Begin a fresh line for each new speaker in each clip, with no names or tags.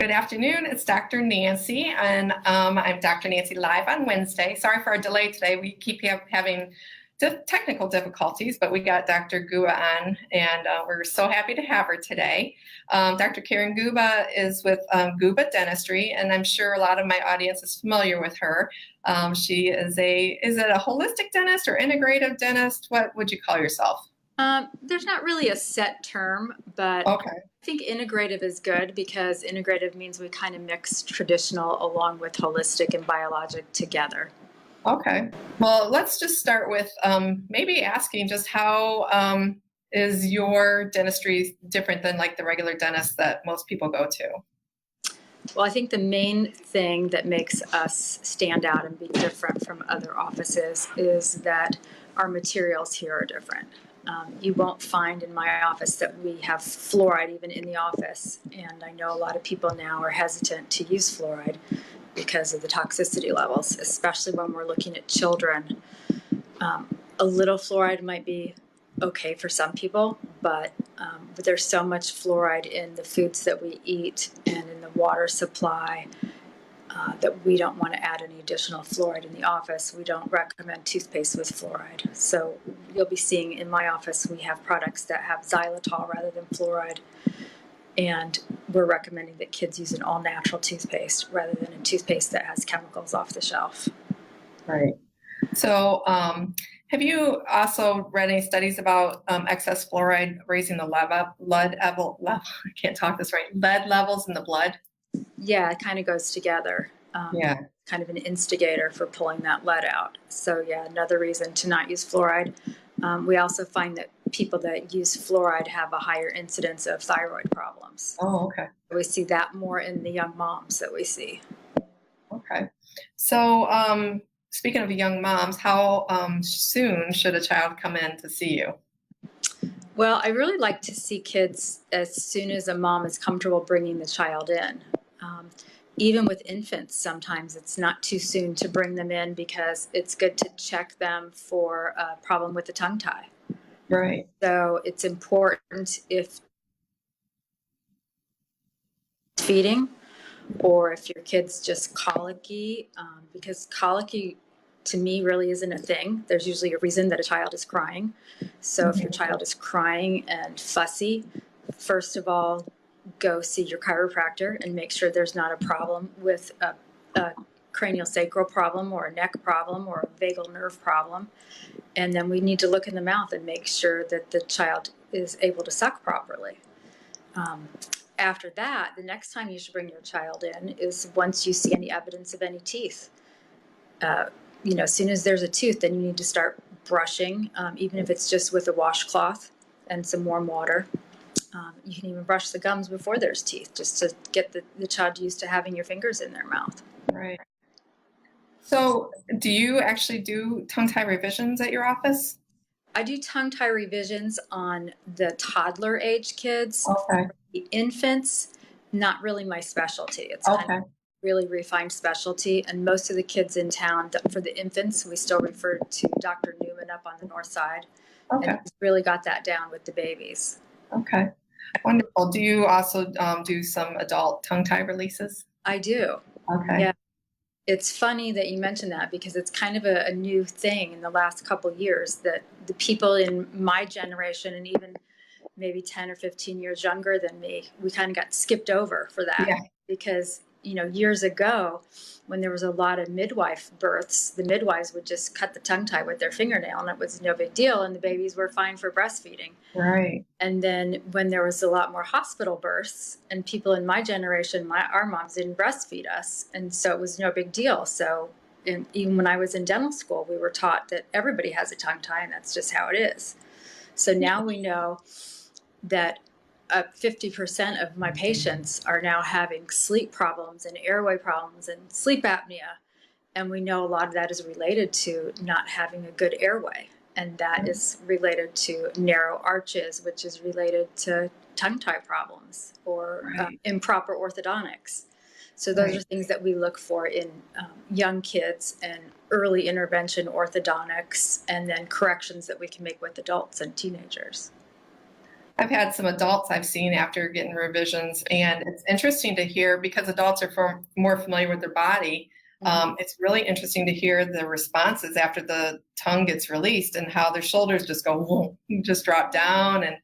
Good afternoon. It's Dr. Nancy, and I'm Dr. Nancy live on Wednesday. Sorry for our delay today. We keep having technical difficulties, but we got Dr. Guba on, and we're so happy to have her today. Dr. Caryn Guba is with Guba Dentistry, and I'm sure a lot of my audience is familiar with her. She is is it a holistic dentist or integrative dentist? What would you call yourself?
There's not really a set term, but
Okay.
I think integrative is good because integrative means we kind of mix traditional along with holistic and biologic together.
Okay. Well, let's just start with maybe asking just how is your dentistry different than like the regular dentist that most people go to?
Well, I think the main thing that makes us stand out and be different from other offices is that our materials here are different. You won't find in my office that we have fluoride even in the office, and I know a lot of people now are hesitant to use fluoride because of the toxicity levels, especially when we're looking at children. A little fluoride might be okay for some people, but there's so much fluoride in the foods that we eat and in the water supply that we don't want to add any additional fluoride in the office. We don't recommend toothpaste with fluoride. So you'll be seeing in my office we have products that have xylitol rather than fluoride. And we're recommending that kids use an all-natural toothpaste rather than a toothpaste that has chemicals off the shelf.
Right. So have you also read any studies about excess fluoride raising the lead levels in the blood?
Yeah, it kind of goes together.
Yeah.
Kind of an instigator for pulling that lead out. So yeah, another reason to not use fluoride. We also find that people that use fluoride have a higher incidence of thyroid problems.
Oh, okay.
We see that more in the young moms that we see.
Okay. So speaking of young moms, how soon should a child come in to see you?
Well, I really like to see kids as soon as a mom is comfortable bringing the child in. Even with infants, sometimes it's not too soon to bring them in because it's good to check them for a problem with the tongue tie.
Right.
So it's important if feeding or if your kid's just colicky, because colicky to me really isn't a thing. There's usually a reason that a child is crying. So if your child is crying and fussy, first of all, go see your chiropractor and make sure there's not a problem with a cranial sacral problem or a neck problem or a vagal nerve problem. And then we need to look in the mouth and make sure that the child is able to suck properly. After that, the next time you should bring your child in is once you see any evidence of any teeth. As soon as there's a tooth, then you need to start brushing, even if it's just with a washcloth and some warm water. You can even brush the gums before there's teeth, just to get the child used to having your fingers in their mouth.
Right. So do you actually do tongue tie revisions at your office?
I do tongue tie revisions on the toddler age kids.
Okay.
The infants, not really my specialty. It's
Okay.
kind of really refined specialty. And most of the kids in town, for the infants, we still refer to Dr. Newman up on the north side.
Okay.
And he's really got that down with the babies.
Okay. Wonderful. Do you also do some adult tongue tie releases?
I do.
Okay.
Yeah. It's funny that you mentioned that because it's kind of a new thing in the last couple of years that the people in my generation and even maybe 10 or 15 years younger than me, we kind of got skipped over for that.
Yeah.
Because, years ago when there was a lot of midwife births, the midwives would just cut the tongue tie with their fingernail and it was no big deal and the babies were fine for breastfeeding.
Right.
And then when there was a lot more hospital births and people in my generation, our moms didn't breastfeed us. And so it was no big deal. So even when I was in dental school, we were taught that everybody has a tongue tie and that's just how it is. So now we know that 50% of my patients are now having sleep problems and airway problems and sleep apnea. And we know a lot of that is related to not having a good airway. And that is related to narrow arches, which is related to tongue tie problems or improper orthodontics. So those are things that we look for in young kids and early intervention orthodontics and then corrections that we can make with adults and teenagers.
I've had some adults I've seen after getting revisions, and it's interesting to hear because adults are more familiar with their body. It's really interesting to hear the responses after the tongue gets released and how their shoulders just go, whoa, just drop down, and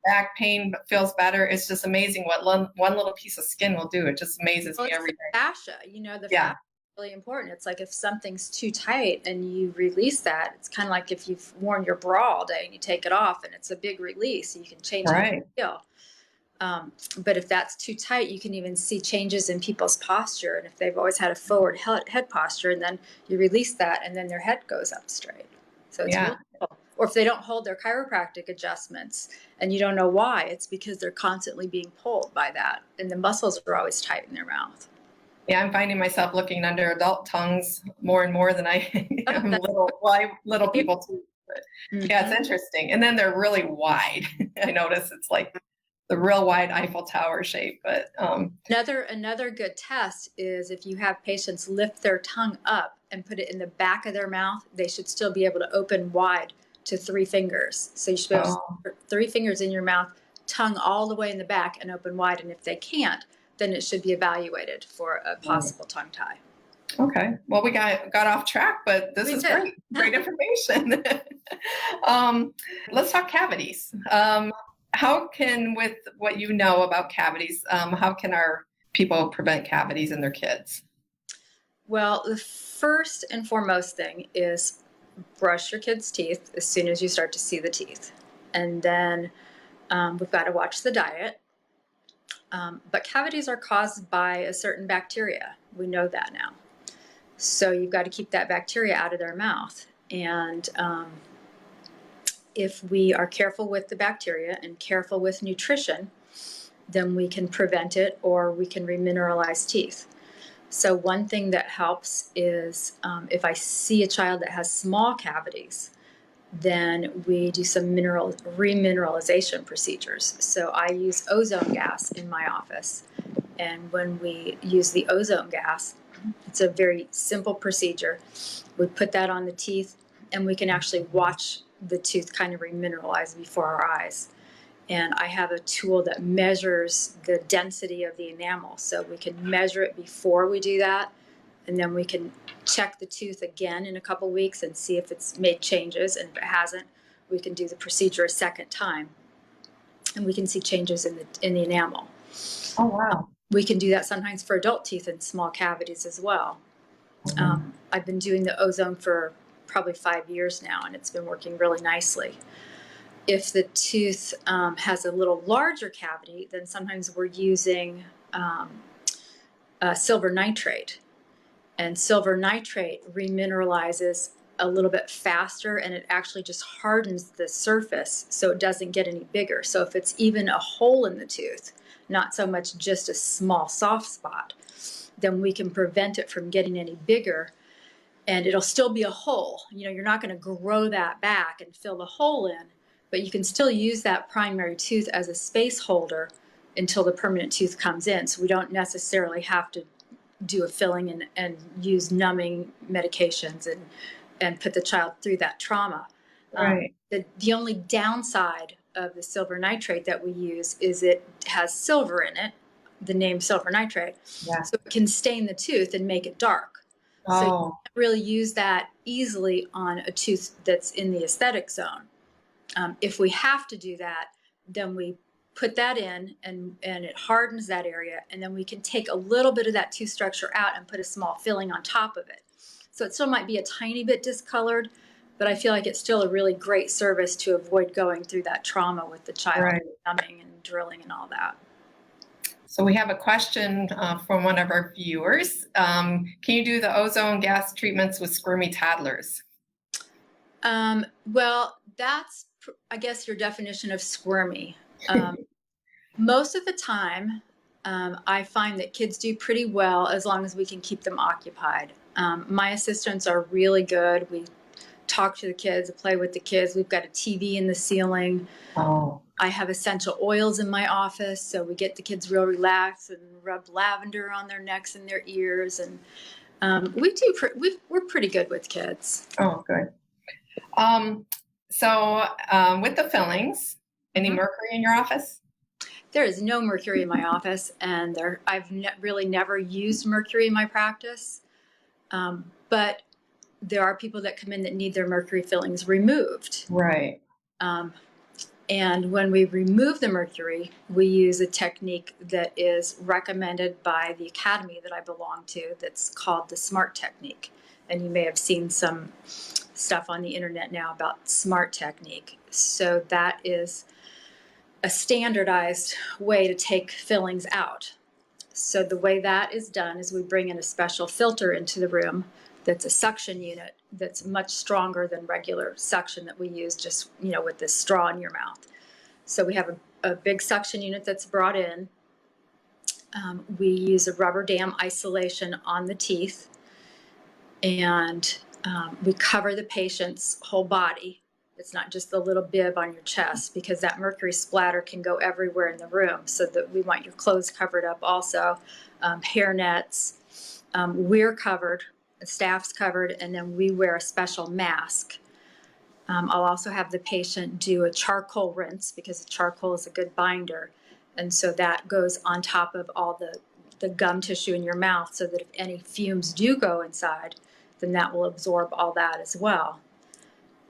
back pain feels better. It's just amazing what one little piece of skin will do. It just amazes me every day.
Fascia, the fascia is really important. It's like if something's too tight and you release that, it's kind of like if you've worn your bra all day and you take it off and it's a big release, you can change how you feel. But if that's too tight, you can even see changes in people's posture. And if they've always had a forward head posture, and then you release that, and then their head goes up straight. So it's really cool. Or if they don't hold their chiropractic adjustments and you don't know why, it's because they're constantly being pulled by that. And the muscles are always tight in their mouth.
Yeah, I'm finding myself looking under adult tongues more and more than I am little people too. But yeah, it's interesting. And then they're really wide. I notice it's like the real wide Eiffel Tower shape. But
another good test is if you have patients lift their tongue up and put it in the back of their mouth, they should still be able to open wide to 3 fingers. So you should be able to put 3 fingers in your mouth, tongue all the way in the back and open wide. And if they can't, then it should be evaluated for a possible tongue tie.
Okay. Well, we got off track, but this is great. Great information. Let's talk cavities. How can, with what you know about cavities, how can our people prevent cavities in their kids?
Well, the first and foremost thing is brush your kids' teeth as soon as you start to see the teeth. And then we've got to watch the diet. But cavities are caused by a certain bacteria. We know that now. So you've got to keep that bacteria out of their mouth. And if we are careful with the bacteria and careful with nutrition, then we can prevent it, or we can remineralize teeth. So one thing that helps is if I see a child that has small cavities, then we do some remineralization procedures. So I use ozone gas in my office. And when we use the ozone gas, it's a very simple procedure. We put that on the teeth, and we can actually watch the tooth kind of remineralize before our eyes. And I have a tool that measures the density of the enamel. So we can measure it before we do that, and then we can check the tooth again in a couple weeks and see if it's made changes. And if it hasn't, we can do the procedure a second time, and we can see changes in the enamel.
Oh, wow.
We can do that sometimes for adult teeth and small cavities as well. I've been doing the ozone for probably 5 years now, and it's been working really nicely. If the tooth has a little larger cavity, then sometimes we're using silver nitrate. And silver nitrate remineralizes a little bit faster, and it actually just hardens the surface so it doesn't get any bigger. So if it's even a hole in the tooth, not so much just a small soft spot, then we can prevent it from getting any bigger, and it'll still be a hole. You're not going to grow that back and fill the hole in, but you can still use that primary tooth as a space holder until the permanent tooth comes in. So we don't necessarily have to do a filling and use numbing medications and put the child through that trauma.
Right.
The only downside of the silver nitrate that we use is it has silver in it, the name silver nitrate. Yeah. So it can stain the tooth and make it dark. So you can't really use that easily on a tooth that's in the aesthetic zone. If we have to do that, then we put that in and it hardens that area, and then we can take a little bit of that tooth structure out and put a small filling on top of it. So it still might be a tiny bit discolored, but I feel like it's still a really great service to avoid going through that trauma with the child, numbing and drilling and all that.
So we have a question from one of our viewers. Can you do the ozone gas treatments with squirmy toddlers?
Well, that's, I guess, your definition of squirmy. Most of the time, I find that kids do pretty well as long as we can keep them occupied. My assistants are really good. We talk to the kids, play with the kids. We've got a TV in the ceiling. I have essential oils in my office, so we get the kids real relaxed and rub lavender on their necks and their ears. And we're pretty good with kids.
Oh, good. So with the fillings, Any mercury in your office?
There is no mercury in my office, and I've really never used mercury in my practice. But there are people that come in that need their mercury fillings removed.
Right.
And when we remove the mercury, we use a technique that is recommended by the academy that I belong to that's called the SMART technique. And you may have seen some stuff on the internet now about SMART technique. So that is a standardized way to take fillings out. So the way that is done is we bring in a special filter into the room that's a suction unit that's much stronger than regular suction that we use just, with this straw in your mouth. So we have a big suction unit that's brought in. We use a rubber dam isolation on the teeth, and we cover the patient's whole body. It's not just the little bib on your chest, because that mercury splatter can go everywhere in the room. So that we want your clothes covered up also, hair nets. We're covered, the staff's covered, and then we wear a special mask. I'll also have the patient do a charcoal rinse, because charcoal is a good binder. And so that goes on top of all the gum tissue in your mouth, so that if any fumes do go inside, then that will absorb all that as well.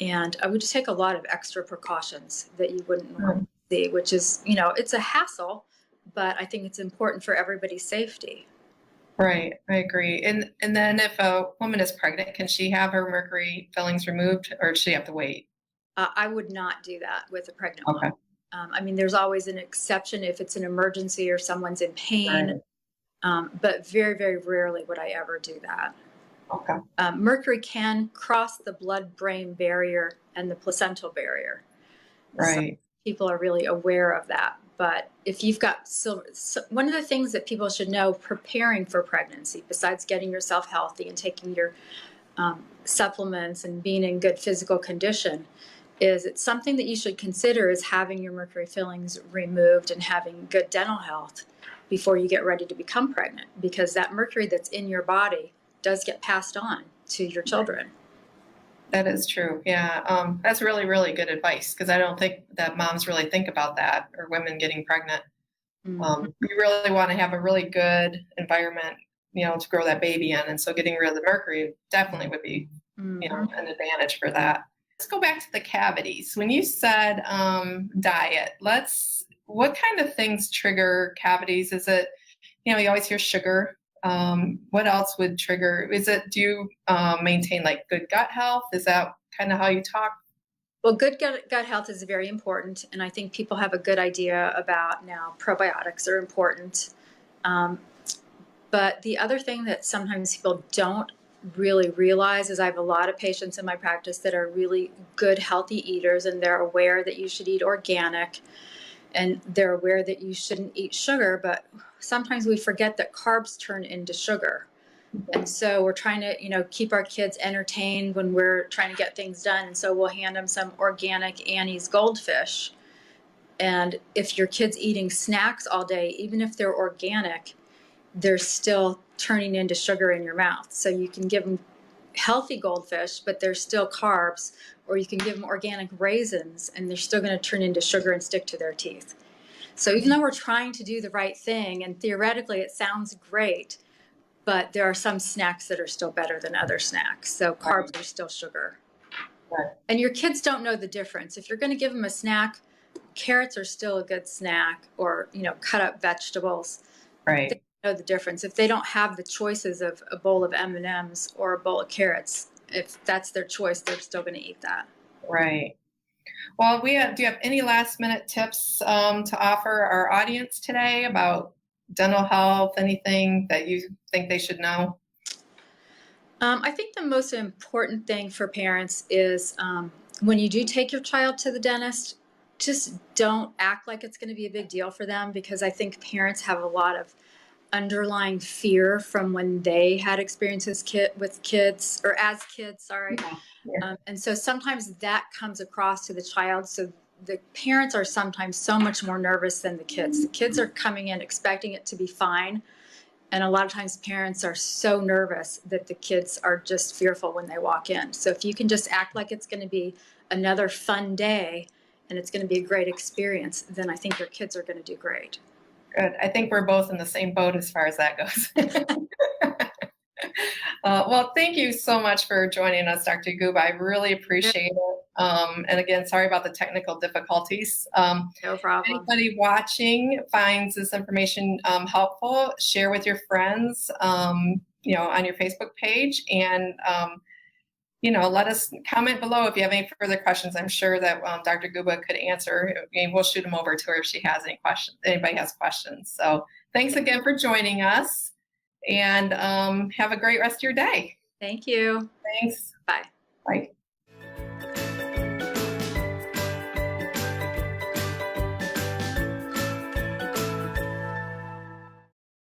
And I would just take a lot of extra precautions that you wouldn't normally see, which is, it's a hassle, but I think it's important for everybody's safety.
Right, I agree. And then if a woman is pregnant, can she have her mercury fillings removed, or does she have to wait?
I would not do that with a pregnant woman. There's always an exception if it's an emergency or someone's in pain, but very, very rarely would I ever do that.
Okay.
Mercury can cross the blood-brain barrier and the placental barrier.
Right.
So people are really aware of that. But if you've got one of the things that people should know preparing for pregnancy, besides getting yourself healthy and taking your supplements and being in good physical condition, is it's something that you should consider is having your mercury fillings removed and having good dental health before you get ready to become pregnant, because that mercury that's in your body does get passed on to your children.
That is true. Yeah. That's really, really good advice, because I don't think that moms really think about that, or women getting pregnant. You really want to have a really good environment, to grow that baby in. And so getting rid of the mercury definitely would be, an advantage for that. Let's go back to the cavities. When you said diet, what kind of things trigger cavities? Is it, you always hear sugar. What else would trigger? Do you maintain like good gut health? Is that kind of how you talk?
Well, good gut health is very important. And I think people have a good idea about now probiotics are important. But the other thing that sometimes people don't really realize is I have a lot of patients in my practice that are really good, healthy eaters, and they're aware that you should eat organic, and they're aware that you shouldn't eat sugar, but sometimes we forget that carbs turn into sugar. And so we're trying to, keep our kids entertained when we're trying to get things done. And so we'll hand them some organic Annie's goldfish. And if your kid's eating snacks all day, even if they're organic, they're still turning into sugar in your mouth. So you can give them healthy goldfish, but they're still carbs, or you can give them organic raisins and they're still going to turn into sugar and stick to their teeth. So even though we're trying to do the right thing, and theoretically it sounds great, but there are some snacks that are still better than other snacks. So carbs are still sugar.
Right.
And your kids don't know the difference. If you're going to give them a snack, carrots are still a good snack, or, cut up vegetables.
Right.
They know the difference. If they don't have the choices of a bowl of M&Ms or a bowl of carrots, if that's their choice, they're still going to eat that.
Right. Well, do you have any last minute tips to offer our audience today about dental health, anything that you think they should know?
I think the most important thing for parents is when you do take your child to the dentist, just don't act like it's going to be a big deal for them, because I think parents have a lot of underlying fear from when they had experiences with kids, or as kids, sorry.
Yeah.
And so sometimes that comes across to the child. So the parents are sometimes so much more nervous than the kids. The kids are coming in expecting it to be fine. And a lot of times parents are so nervous that the kids are just fearful when they walk in. So if you can just act like it's going to be another fun day and it's going to be a great experience, then I think your kids are going to do great.
Good. I think we're both in the same boat as far as that goes. Well, thank you so much for joining us, Dr. Guba. I really appreciate it. And again, sorry about the technical difficulties.
No problem.
Anybody watching finds this information helpful, share with your friends, on your Facebook page, and let us comment below if you have any further questions. I'm sure that Dr. Guba could answer. We'll shoot them over to her if she has any questions. Anybody has questions. So thanks again for joining us. And have a great rest of your day.
Thank you.
Thanks.
Bye.
Bye.